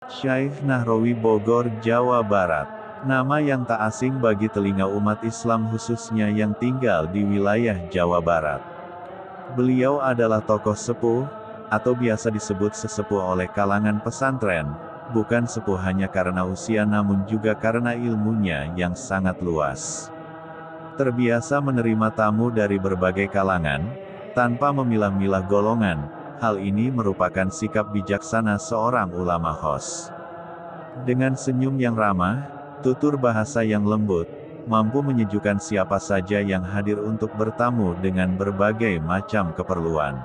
Syekh Nahrawi Bogor, Jawa Barat. Nama yang tak asing bagi telinga umat Islam khususnya yang tinggal di wilayah Jawa Barat. Beliau adalah tokoh sepuh, atau biasa disebut sesepuh oleh kalangan pesantren, bukan sepuh hanya karena usia namun juga karena ilmunya yang sangat luas. Terbiasa menerima tamu dari berbagai kalangan, tanpa memilah-milah golongan. Hal ini merupakan sikap bijaksana seorang ulama khos. Dengan senyum yang ramah, tutur bahasa yang lembut, mampu menyejukkan siapa saja yang hadir untuk bertamu dengan berbagai macam keperluan.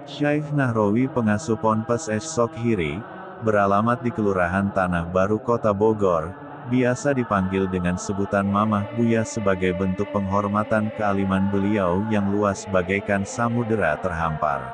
Syekh Nahrawi pengasuh Ponpes Sokhiri, beralamat di Kelurahan Tanah Baru Kota Bogor, biasa dipanggil dengan sebutan Mamah Buya sebagai bentuk penghormatan kealiman beliau yang luas bagaikan samudera terhampar.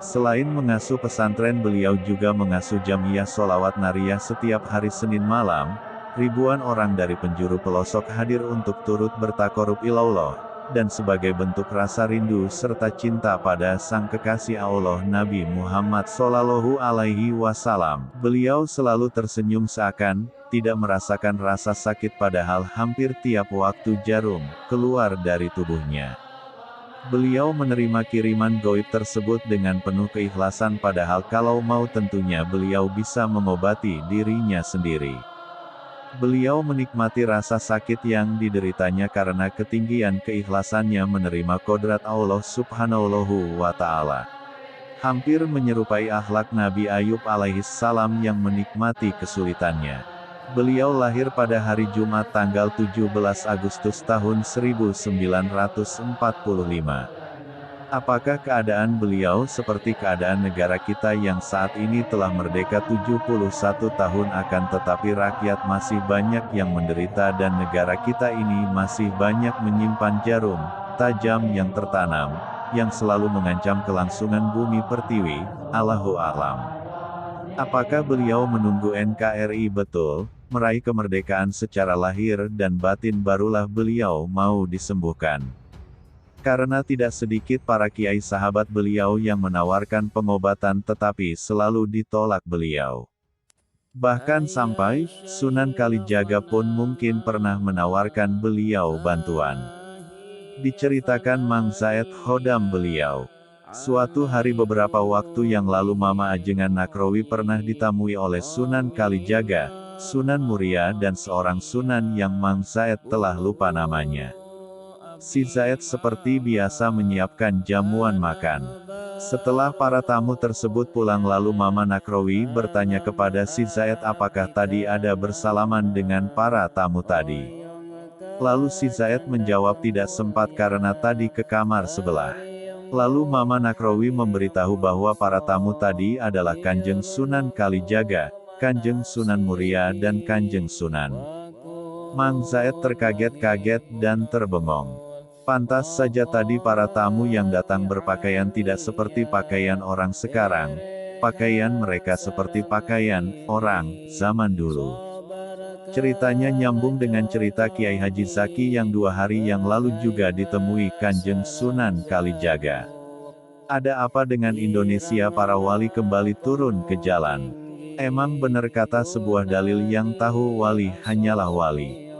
Selain mengasuh pesantren, beliau juga mengasuh Jamiyah Sholawat Nariyah setiap hari Senin malam. Ribuan orang dari penjuru pelosok hadir untuk turut bertakorup ilallah, dan sebagai bentuk rasa rindu serta cinta pada sang kekasih Allah Nabi Muhammad Shallallahu Alaihi Wasallam, beliau selalu tersenyum seakan tidak merasakan rasa sakit padahal hampir tiap waktu jarum keluar dari tubuhnya. Beliau menerima kiriman gaib tersebut dengan penuh keikhlasan padahal kalau mau tentunya beliau bisa mengobati dirinya sendiri. Beliau menikmati rasa sakit yang dideritanya karena ketinggian keikhlasannya menerima kodrat Allah Subhanahu wa Ta'ala. Hampir menyerupai akhlak Nabi Ayub alaihissalam yang menikmati kesulitannya. Beliau lahir pada hari Jumat tanggal 17 Agustus tahun 1945. Apakah keadaan beliau seperti keadaan negara kita yang saat ini telah merdeka 71 tahun akan tetapi rakyat masih banyak yang menderita dan negara kita ini masih banyak menyimpan jarum tajam yang tertanam, yang selalu mengancam kelangsungan bumi pertiwi, Allahu a'lam. Apakah beliau menunggu NKRI betul meraih kemerdekaan secara lahir dan batin barulah beliau mau disembuhkan? Karena tidak sedikit para kiai sahabat beliau yang menawarkan pengobatan tetapi selalu ditolak beliau. Bahkan sampai Sunan Kalijaga pun mungkin pernah menawarkan beliau bantuan. Diceritakan Mang Zaid Khodam beliau, suatu hari beberapa waktu yang lalu Mama Ajengan Nahrawi pernah ditamui oleh Sunan Kalijaga, Sunan Muria dan seorang Sunan yang Mang Zaid telah lupa namanya. Si Zaid seperti biasa menyiapkan jamuan makan. Setelah para tamu tersebut pulang lalu Mama Nahrawi bertanya kepada si Zaid apakah tadi ada bersalaman dengan para tamu tadi. Lalu si Zaid menjawab tidak sempat karena tadi ke kamar sebelah. Lalu Mama Nahrawi memberitahu bahwa para tamu tadi adalah Kanjeng Sunan Kalijaga, Kanjeng Sunan Muria dan Kanjeng Sunan. Mang Zaid terkaget-kaget dan terbengong. Pantas saja tadi para tamu yang datang berpakaian tidak seperti pakaian orang sekarang. Pakaian mereka seperti pakaian orang zaman dulu. Ceritanya nyambung dengan cerita Kiai Haji Zaki yang 2 hari yang lalu juga ditemui Kanjeng Sunan Kalijaga. Ada apa dengan Indonesia para wali kembali turun ke jalan? Emang benar kata sebuah dalil yang tahu wali hanyalah wali.